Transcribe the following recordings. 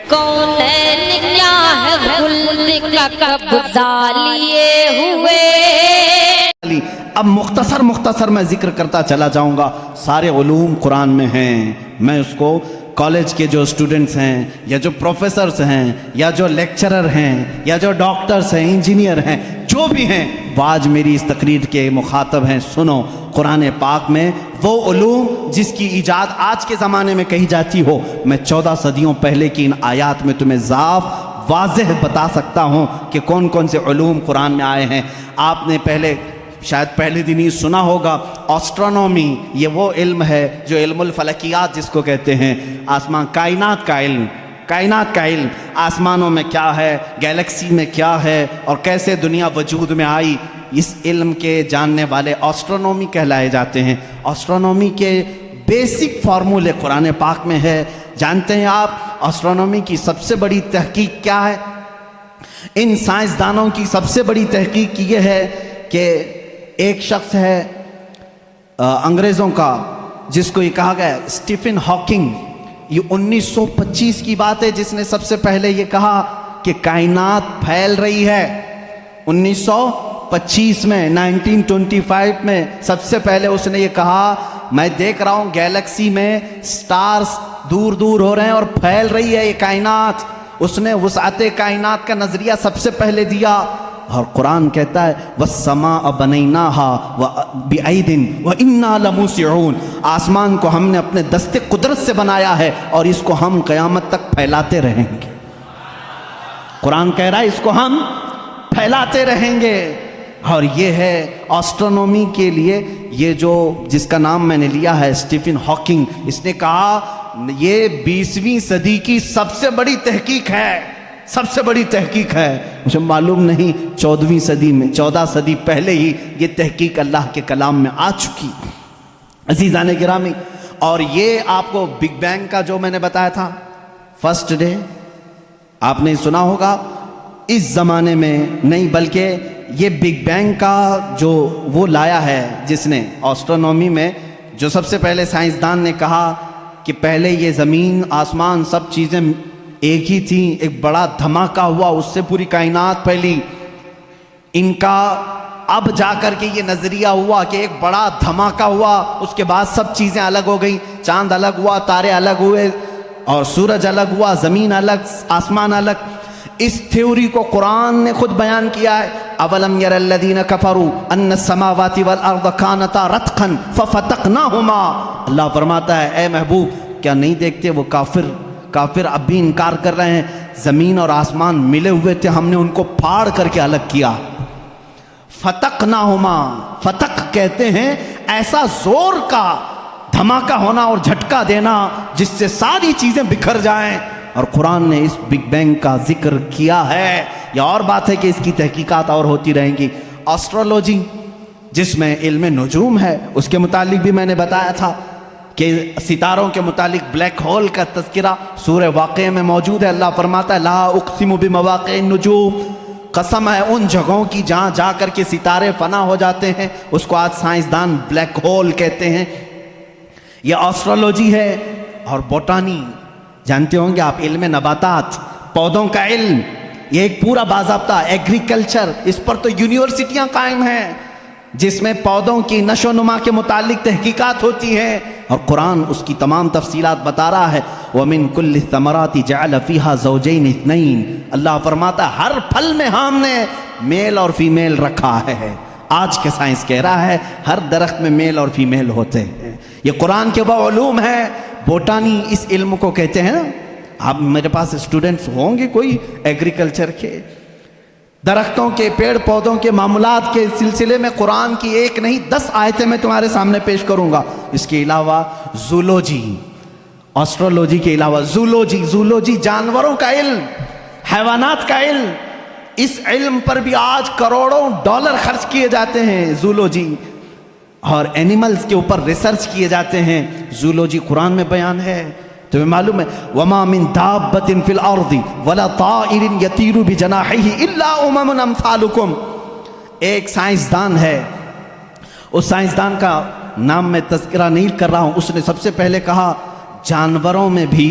کونین کیا ہے خلد کا قبضہ لیے ہوئے. اب مختصر میں ذکر کرتا چلا جاؤں گا. سارے علوم قرآن میں ہیں. میں اس کو کالج کے جو اسٹوڈنٹس ہیں یا جو پروفیسرز ہیں یا جو لیکچرر ہیں یا جو ڈاکٹرز ہیں انجینئر ہیں جو بھی ہیں وہ آج میری اس تقریر کے مخاطب ہیں. سنو، قرآن پاک میں وہ علوم جس کی ایجاد آج کے زمانے میں کہی جاتی ہو، میں 14 صدیوں پہلے کی ان آیات میں تمہیں واضح بتا سکتا ہوں کہ کون کون سے علوم قرآن میں آئے ہیں. آپ نے شاید پہلے دن ہی سنا ہوگا آسٹرونومی. یہ وہ علم ہے جو علم الفلکیات جس کو کہتے ہیں، آسمان کائنات کا علم. آسمانوں میں کیا ہے، گیلیکسی میں کیا ہے اور کیسے دنیا وجود میں آئی، اس علم کے جاننے والے آسٹرونومی کہلائے جاتے ہیں. آسٹرونومی کے بیسک فارمولے قرآن پاک میں ہے. جانتے ہیں آپ آسٹرونومی کی سب سے بڑی تحقیق کیا ہے؟ ان سائنسدانوں کی سب سے بڑی تحقیق یہ ہے کہ ایک شخص ہے انگریزوں کا جس کو یہ کہا گیا اسٹیفن ہاکنگ. یہ 1925 کی بات ہے جس نے سب سے پہلے یہ کہا کہ کائنات پھیل رہی ہے. 1925 میں 1925 میں سب سے پہلے اس نے یہ کہا میں دیکھ رہا ہوں گیلیکسی میں سٹارز دور دور ہو رہے ہیں اور پھیل رہی ہے یہ کائنات. اس نے وسعت کائنات کا نظریہ سب سے پہلے دیا. اور قرآن کہتا ہے وَالسَّمَاءَ بَنَيْنَاهَا بِأَيْدٍ وَإِنَّا لَمُوسِعُونَ. آسمان کو ہم نے اپنے دست قدرت سے بنایا ہے اور اس کو ہم قیامت تک پھیلاتے رہیں گے. قرآن کہہ رہا ہے اس کو ہم پھیلاتے رہیں گے. اور یہ ہے آسٹرونومی کے لیے یہ جو جس کا نام میں نے لیا ہے اسٹیفن ہاکنگ. اس نے کہا یہ 20ویں صدی کی سب سے بڑی تحقیق ہے. سب سے بڑی تحقیق ہے. مجھے معلوم نہیں 14ویں صدی میں 14 صدی پہلے ہی یہ تحقیق اللہ کے کلام میں آ چکی. عزیزان گرامی، اور یہ آپ کو بگ بینگ کا جو میں نے بتایا تھا فرسٹ ڈے آپ نے سنا ہوگا. اس زمانے میں نہیں بلکہ یہ بگ بینگ کا جو وہ لایا ہے جس نے آسٹرونومی میں جو سب سے پہلے سائنسدان نے کہا کہ پہلے یہ زمین آسمان سب چیزیں ایک ہی تھی، ایک بڑا دھماکہ ہوا اس سے پوری کائنات پھیلی. ان کا اب جا کر کے یہ نظریہ ہوا کہ ایک بڑا دھماکہ ہوا اس کے بعد سب چیزیں الگ ہو گئیں. چاند الگ ہوا، تارے الگ ہوئے اور سورج الگ ہوا، زمین الگ، آسمان الگ. اس تھیوری کو قرآن نے خود بیان کیا ہے. اولم یر الذین کفروا ان السماوات والارض کانتا رتقا ففتقناہما. اللہ فرماتا ہے اے محبوب کیا نہیں دیکھتے وہ کافر اب بھی انکار کر رہے ہیں زمین اور آسمان ملے ہوئے تھے، ہم نے ان کو پھاڑ کر کے الگ کیا. فتقناہما، فتق کہتے ہیں ایسا زور کا دھماکہ ہونا اور جھٹکا دینا جس سے ساری چیزیں بکھر جائیں. اور قرآن نے اس بگ بینگ کا ذکر کیا ہے. یہ اور بات ہے کہ اس کی تحقیقات اور ہوتی رہیں گی. آسٹرولوجی جس میں علم نجوم ہے اس کے متعلق بھی میں نے بتایا تھا کہ ستاروں کے متعلق بلیک ہول کا تذکرہ سورہ واقعہ میں موجود ہے. اللہ فرماتا ہے لا اقسم بمواقع النجوم، قسم ہے ان جگہوں کی جہاں جا کر کے ستارے فنا ہو جاتے ہیں. اس کو آج سائنسدان بلیک ہول کہتے ہیں. یہ آسٹرولوجی ہے. اور بوٹانی جانتے ہوں گے آپ، علم نباتات، پودوں کا علم، یہ ایک پورا باضابطہ ایگریکلچر. اس پر تو یونیورسٹیاں قائم ہیں جس میں پودوں کی نشو و نما کے متعلق تحقیقات ہوتی ہیں. اور قرآن اس کی تمام تفصیلات بتا رہا ہے. وَمِن كُلِّ الثَّمَرَاتِ جَعَلَ فِيهَا زَوْجَيْنِ اثْنَيْنِ. اللہ فرماتا ہے ہر پھل میں ہم نے میل اور فیمیل رکھا ہے. آج کے سائنس کہہ رہا ہے ہر درخت میں میل اور فیمیل ہوتے ہیں. یہ قرآن کے وہ علوم ہیں. بوٹانی اس علم کو کہتے ہیں. آپ میرے پاس اسٹوڈنٹس ہوں گے کوئی ایگریکلچر کے، درختوں کے، پیڑ پودوں کے معاملات کے سلسلے میں قرآن کی ایک نہیں 10 آیتیں میں تمہارے سامنے پیش کروں گا. اس کے علاوہ زولوجی، آسٹرولوجی کے علاوہ زولوجی جانوروں کا علم، حیوانات کا علم. اس علم پر بھی آج کروڑوں ڈالر خرچ کیے جاتے ہیں. زولوجی اور اینیملز کے اوپر ریسرچ کیے جاتے ہیں. زولوجی قرآن میں بیان ہے. تمہیں معلوم ہے وَمَا مِن دَابَّةٍ فِي الْأَرْضِ وَلَا طَائِرٍ يَطِيرُ بِجَنَاحِهِ إِلَّا أُمَمٌ أَمْثَالُكُمْ. ایک سائنسدان ہے، اس سائنسدان کا نام میں تذکرہ نہیں کر رہا ہوں. اس نے سب سے پہلے کہا جانوروں میں بھی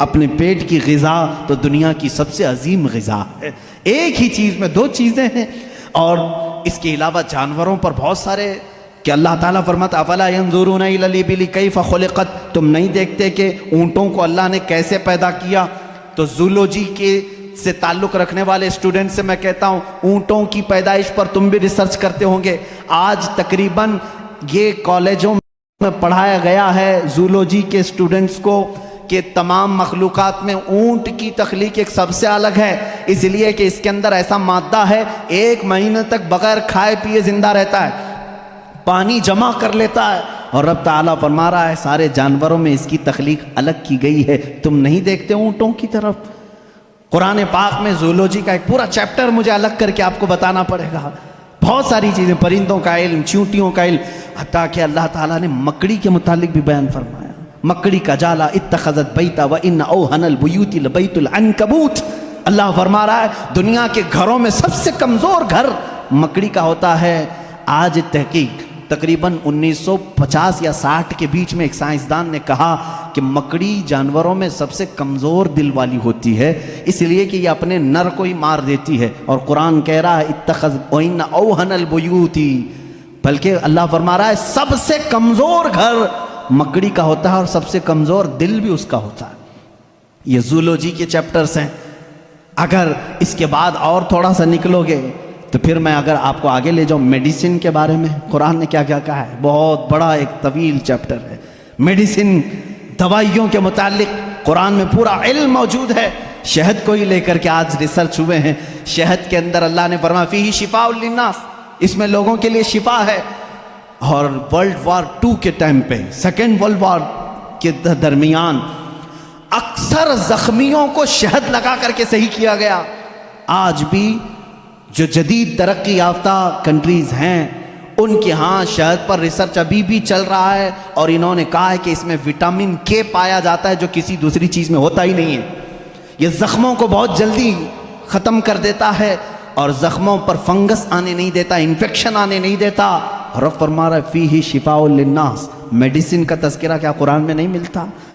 اپنے پیٹ کی غذا تو دنیا کی سب سے عظیم غذا ہے۔ ایک ہی چیز میں دو چیزیں ہیں، اور اس کے علاوہ جانوروں پر بہت سارے کہ اللہ تعالیٰ فرماتا افلا ينظرون الى الابل کیف خلقت، تم نہیں دیکھتے کہ اونٹوں کو اللہ نے کیسے پیدا کیا؟ تو زولوجی کے سے تعلق رکھنے والے اسٹوڈنٹ سے میں کہتا ہوں اونٹوں کی پیدائش پر تم بھی ریسرچ کرتے ہوں گے۔ آج تقریباً یہ کالجوں میں پڑھایا گیا ہے زولوجی کے اسٹوڈنٹس کو کہ تمام مخلوقات میں اونٹ کی تخلیق ایک سب سے الگ ہے، اس لیے کہ اس کے اندر ایسا مادہ ہے 1 مہینے تک بغیر کھائے پیے زندہ رہتا ہے، پانی جمع کر لیتا ہے، اور رب تعالیٰ فرما رہا ہے سارے جانوروں میں اس کی تخلیق الگ کی گئی ہے، تم نہیں دیکھتے اونٹوں کی طرف؟ قرآن پاک میں زولوجی کا ایک پورا چیپٹر مجھے الگ کر کے آپ کو بتانا پڑے گا، بہت ساری چیزیں، پرندوں کا علم، چیونٹیوں کا علم، حتیٰ کہ اللہ تعالیٰ نے مکڑی کے متعلق بھی بیان فرمایا، مکڑی کا جالا اتخذت بیتا وان اوہن البیوت لبیت العنکبوت۔ اللہ فرما رہا ہے دنیا کے گھروں میں سب سے کمزور گھر مکڑی کا ہوتا ہے۔ آج تحقیق تقریباً 1950 یا 60 کے بیچ میں ایک سائنسدان نے کہا کہ مکڑی جانوروں میں سب سے کمزور دل والی ہوتی ہے، اس لیے کہ یہ اپنے نر کو ہی مار دیتی ہے، اور قرآن کہہ رہا ہے اتخذ وان اوہن البیوت، بلکہ اللہ فرما رہا ہے سب سے کمزور گھر مکڑی کا ہوتا ہے اور سب سے کمزور دل بھی اس کا ہوتا ہے۔ یہ زولوجی کے چیپٹرز ہیں۔ اگر اس کے بعد اور تھوڑا سا نکلو گے تو پھر میں اگر آپ کو آگے لے جاؤں میڈیسن کے بارے میں، قرآن نے کیا کیا کہا ہے، بہت بڑا ایک طویل چیپٹر ہے میڈیسن، دوائیوں کے متعلق قرآن میں پورا علم موجود ہے۔ شہد کو ہی لے کر کے آج ریسرچ ہوئے ہیں، شہد کے اندر اللہ نے فرمایا فیہ شفاء للناس، اس میں لوگوں کے لیے شفا ہے۔ اور ورلڈ وار 2 کے ٹائم پہ، سیکنڈ ورلڈ وار کے درمیان اکثر زخمیوں کو شہد لگا کر کے صحیح کیا گیا۔ آج بھی جو جدید ترقی یافتہ کنٹریز ہیں ان کے ہاں شہد پر ریسرچ ابھی بھی چل رہا ہے، اور انہوں نے کہا ہے کہ اس میں وٹامن کے پایا جاتا ہے جو کسی دوسری چیز میں ہوتا ہی نہیں ہے۔ یہ زخموں کو بہت جلدی ختم کر دیتا ہے اور زخموں پر فنگس آنے نہیں دیتا، انفیکشن آنے نہیں دیتا۔ رب فرما رہا ہے فیہ شفاء للناس، میڈیسن کا تذکرہ کیا قرآن میں نہیں ملتا؟